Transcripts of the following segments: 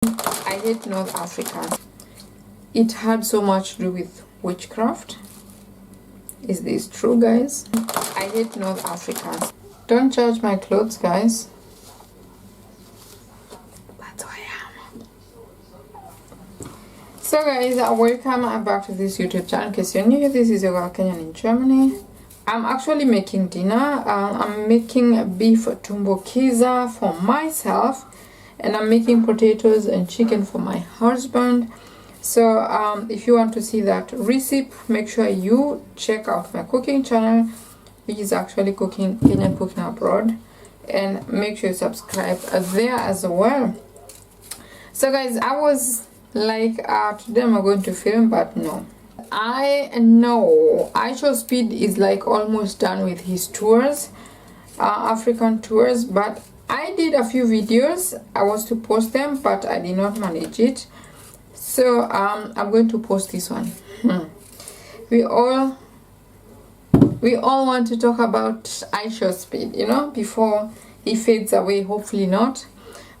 I hate North Africa. It had so much to do with witchcraft. Is this true, guys? I hate North Africa. Don't judge my clothes, guys. That's who I am. So guys, welcome back to this YouTube channel. In case you're new here, this is your girl Kenyan in Germany. I'm actually making dinner. I'm making beef tumbukiza for myself, and I'm making potatoes and chicken for my husband. So if you want to see that recipe, make sure you check out my cooking channel, which is actually Kenyan Cooking Abroad, and make sure you subscribe there as well. So guys, I was like, today I'm going to film, but no. I know Ishowspeed is like almost done with his tours, African tours, but I did a few videos. I was to post them, but I did not manage it. So I'm going to post this one. We all want to talk about Ishowspeed, you know, before he fades away. Hopefully not.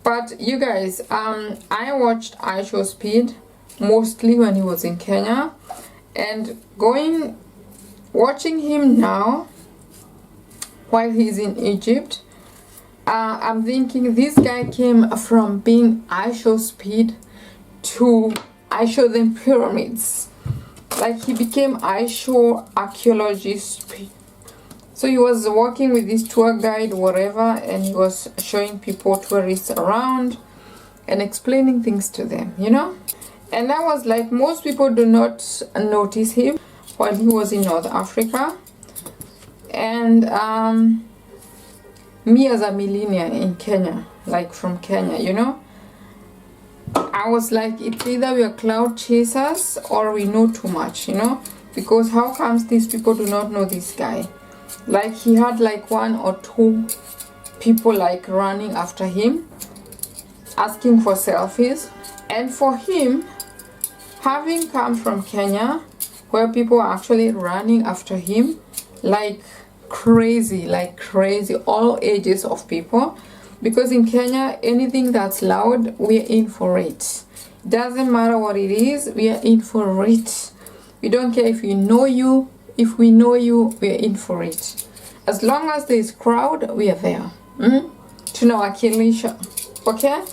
But you guys, I watched Ishowspeed mostly when he was in Kenya, and watching him now while he's in Egypt, I'm thinking this guy came from being Ishowspeed to I show them pyramids. Like, he became Ishow archaeologist. So he was working with this tour guide, whatever, and he was showing people, tourists around, and explaining things to them, you know. And I was like, most people do not notice him while he was in North Africa. And me as a millennial in Kenya, like from Kenya, you know, I was like, it's either we are cloud chasers or we know too much, you know, because how comes these people do not know this guy? Like, he had like 1 or 2 people like running after him, asking for selfies. And for him, having come from Kenya, where people are actually running after him like crazy, all ages of people, because in Kenya, anything that's loud, we're in for it. Doesn't matter what it is, we are in for it. We don't care if you know you, if we know you, we're in for it. As long as there's crowd, we are there. Tunawakilisha. Okay?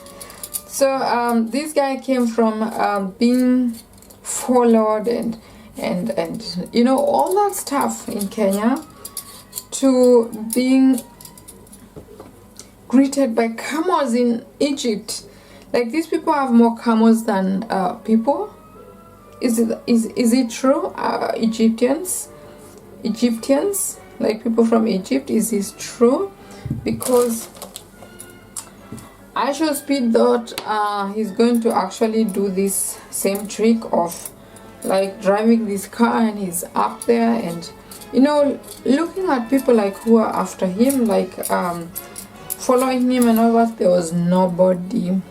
So this guy came from being followed and you know, all that stuff in Kenya, to being greeted by camels in Egypt. Like, these people have more camels than people. Is it true? Egyptians, like people from Egypt, is this true? Because Ishowspeed thought he's going to actually do this same trick of like driving this car, and he's up there and, you know, looking at people like who are after him, like following him and all that. There was nobody.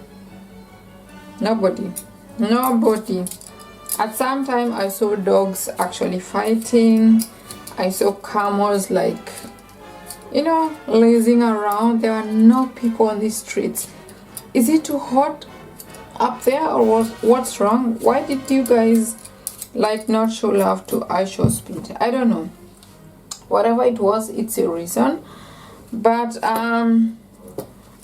At some time I saw dogs actually fighting. I saw camels like, you know, lazing around. There are no people on the streets. Is it too hot up there, or what's wrong? Why did you guys like not show love to Ishowspeed? I don't know. Whatever it was, it's a reason. But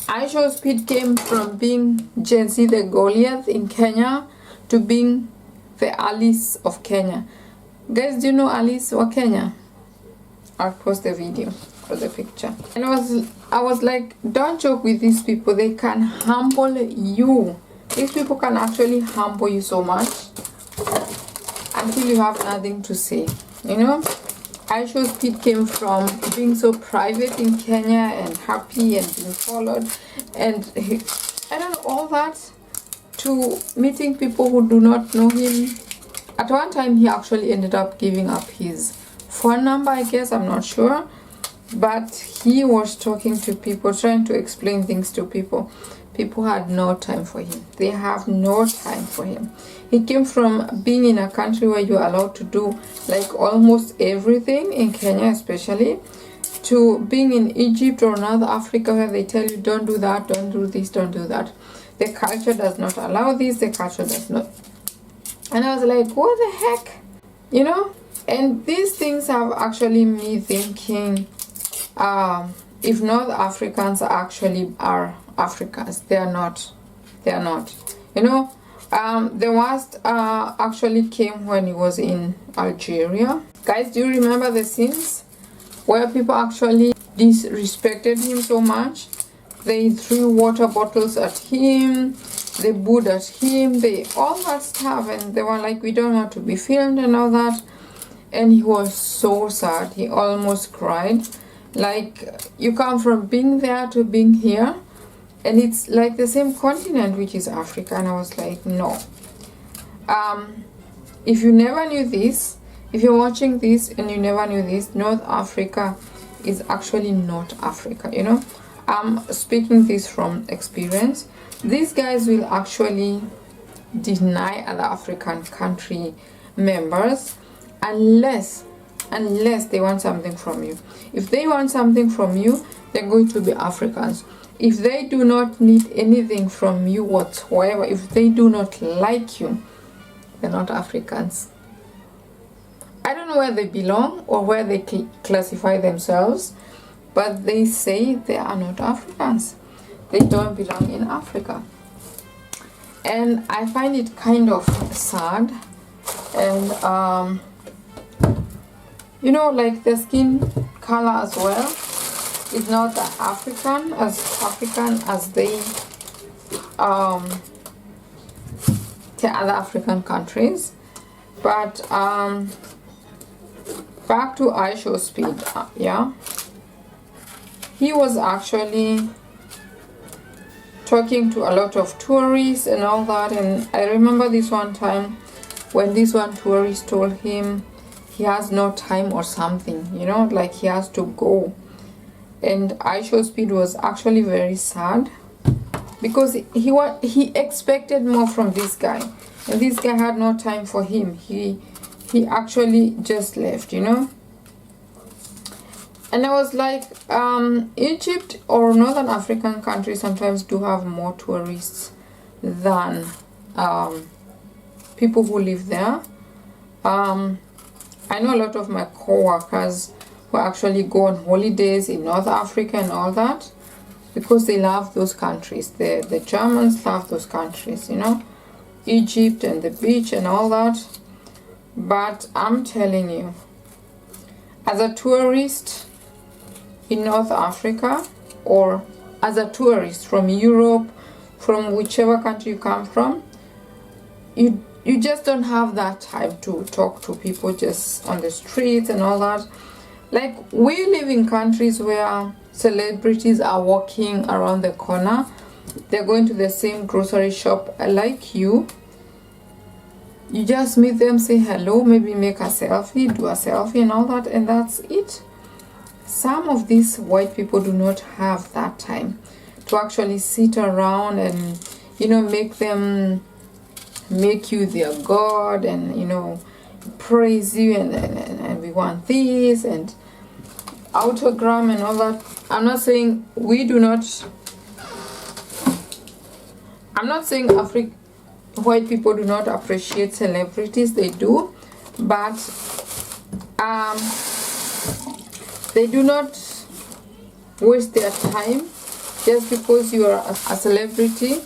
Ishowspeed came from being Gen Z the Goliath in Kenya to being the Alice of Kenya. Guys, do you know Alice or Kenya? I'll post the video for the picture. And I was like, don't joke with these people. They can humble you. These people can actually humble you so much until you have nothing to say, you know. Ishowspeed came from being so private in Kenya and happy and being followed, and I don't know, all that, to meeting people who do not know him. At one time, he actually ended up giving up his phone number, I guess, I'm not sure. But he was talking to people, trying to explain things to people. People had no time for him. They have no time for him. He came from being in a country where you're allowed to do like almost everything, in Kenya especially, to being in Egypt or North Africa where they tell you don't do that, don't do this, don't do that. The culture does not allow this, the culture does not. And I was like, what the heck? You know? And these things have actually me thinking, if North Africans actually are Africans, they are not. They are not. You know, the worst actually came when he was in Algeria. Guys, do you remember the scenes where people actually disrespected him so much? They threw water bottles at him, they booed at him, all that stuff, and they were like, we don't want to be filmed and all that. And he was so sad, he almost cried. Like, you come from being there to being here, and it's like the same continent, which is Africa. And I was like, no. If you never knew this, if you're watching this and you never knew this, North Africa is actually not Africa, you know. I'm speaking this from experience. These guys will actually deny other African country members unless they want something from you. If they want something from you, they're going to be Africans. If they do not need anything from you whatsoever, if they do not like you, they're not Africans. I don't know where they belong or where they classify themselves, but they say they are not Africans. They don't belong in Africa. And I find it kind of sad. And you know, like the skin color as well is not as African as they the other African countries. But back to Ishowspeed, yeah, he was actually talking to a lot of tourists and all that. And I remember this one time when this one tourist told him he has no time or something, you know, like he has to go. And Ishowspeed was actually very sad because he expected more from this guy, and this guy had no time for him. He actually just left, you know. And I was like, Egypt or Northern African countries sometimes do have more tourists than people who live there. I know a lot of my co-workers who actually go on holidays in North Africa and all that because they love those countries. The Germans love those countries, you know, Egypt and the beach and all that. But I'm telling you, as a tourist in North Africa, or as a tourist from Europe, from whichever country you come from, you just don't have that time to talk to people just on the streets and all that. Like, we live in countries where celebrities are walking around the corner. They're going to the same grocery shop like you. You just meet them, say hello, maybe make a selfie, do a selfie and all that, and that's it. Some of these white people do not have that time to actually sit around and, you know, make you their God and, you know, praise you and we want this and autogram and all that. I'm not saying white people do not appreciate celebrities. They do, but they do not waste their time just because you are a celebrity.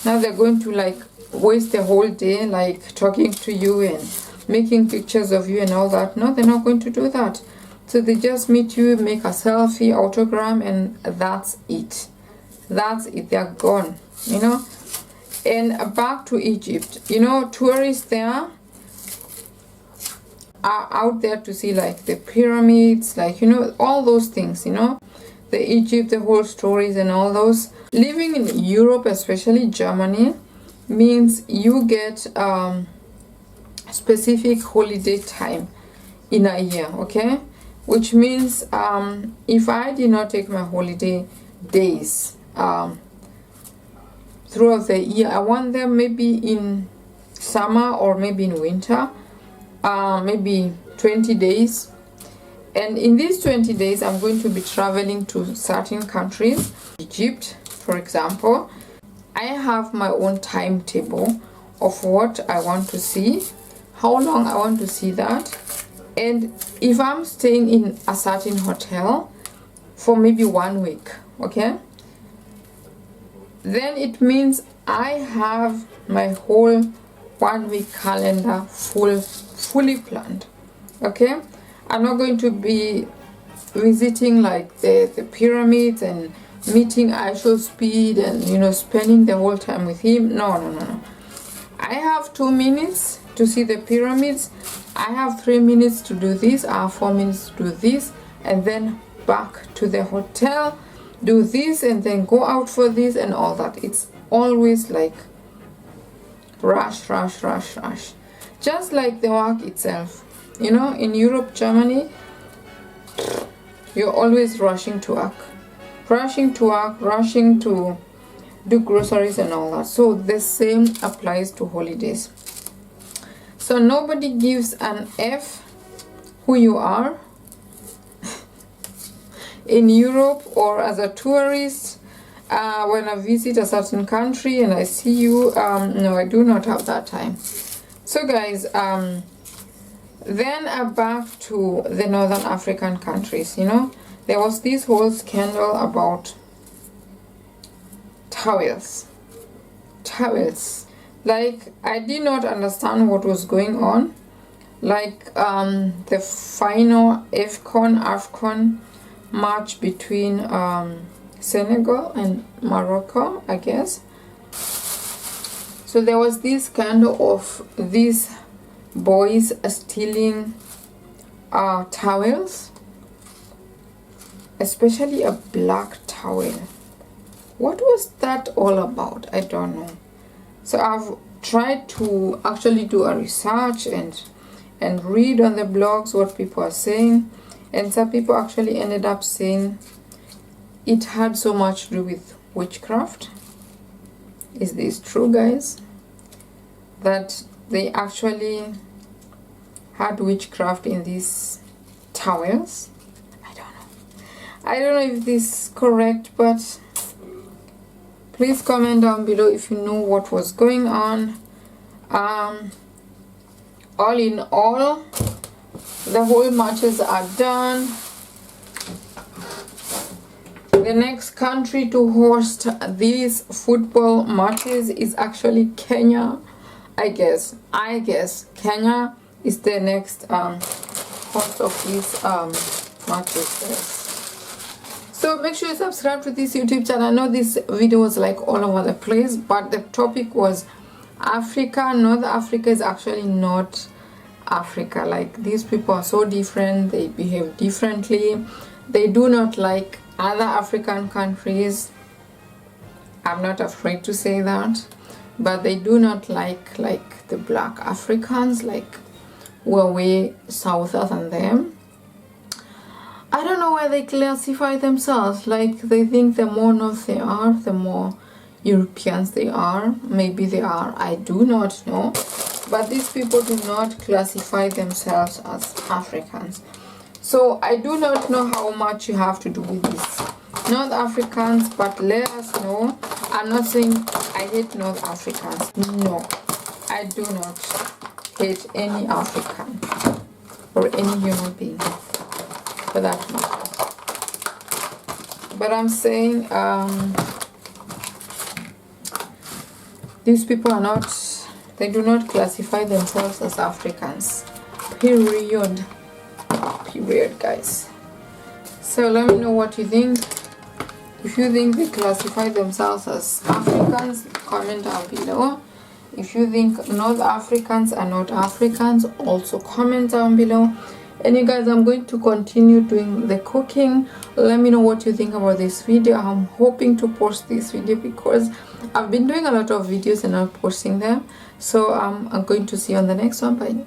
Now they're going to like waste the whole day like talking to you and making pictures of you and all that. No, they're not going to do that. So they just meet you, make a selfie, autogram, and that's it. That's it. They're gone, you know. And back to Egypt, you know, tourists there are out there to see like the pyramids, like, you know, all those things, you know, the Egypt, the whole stories and all those. Living in Europe, especially Germany, means you get specific holiday time in a year, okay? Which means if I did not take my holiday days throughout the year, I want them maybe in summer or maybe in winter, maybe 20 days. And in these 20 days, I'm going to be traveling to certain countries. Egypt, for example, I have my own timetable of what I want to see, how long I want to see that, and if I'm staying in a certain hotel for maybe 1 week, okay, then it means I have my whole 1 week calendar fully planned. Okay, I'm not going to be visiting like the pyramids and meeting Ishowspeed and, you know, spending the whole time with him. No. I have 2 minutes to see the pyramids, I have 3 minutes to do this, I have 4 minutes to do this, and then back to the hotel, do this, and then go out for this and all that. It's always like rush, just like the work itself. You know, in Europe, Germany, you're always rushing to work, rushing to do groceries and all that. So the same applies to holidays. So nobody gives an F who you are in Europe or as a tourist. When I visit a certain country and I see you, no, I do not have that time. So guys, then back to the Northern African countries. You know, there was this whole scandal about towels. Like, I did not understand what was going on. Like, the final AFCON match between Senegal and Morocco, I guess. So there was this scandal of these boys stealing towels, especially a black towel. What was that all about? I don't know. So I've tried to actually do a research and read on the blogs what people are saying, and some people actually ended up saying it had so much to do with witchcraft. Is this true, guys? That they actually had witchcraft in these towels? I don't know if this is correct, but please comment down below if you know what was going on. All in all, the whole matches are done. The next country to host these football matches is actually Kenya. I guess Kenya is the next host of these matches. Yes. So make sure you subscribe to this YouTube channel. I know this video was like all over the place, but the topic was Africa. North Africa is actually not Africa. Like, these people are so different, they behave differently, they do not like other African countries. I'm not afraid to say that, but they do not like the black Africans, like we're way souther than them. I don't know why they classify themselves. Like, they think the more north they are, the more Europeans they are. Maybe they are, I do not know. But these people do not classify themselves as Africans. So I do not know how much you have to do with these North Africans, but let us know. I'm not saying I hate North Africans. No, I do not hate any African or any human being for that matter. But I'm saying these people are not, they do not classify themselves as Africans. Period, guys. So let me know what you think. If you think they classify themselves as Africans, comment down below. If you think North Africans are not Africans, also comment down below. And you guys, I'm going to continue doing the cooking. Let me know what you think about this video. I'm hoping to post this video because I've been doing a lot of videos and not posting them. So I'm going to see you on the next one. Bye.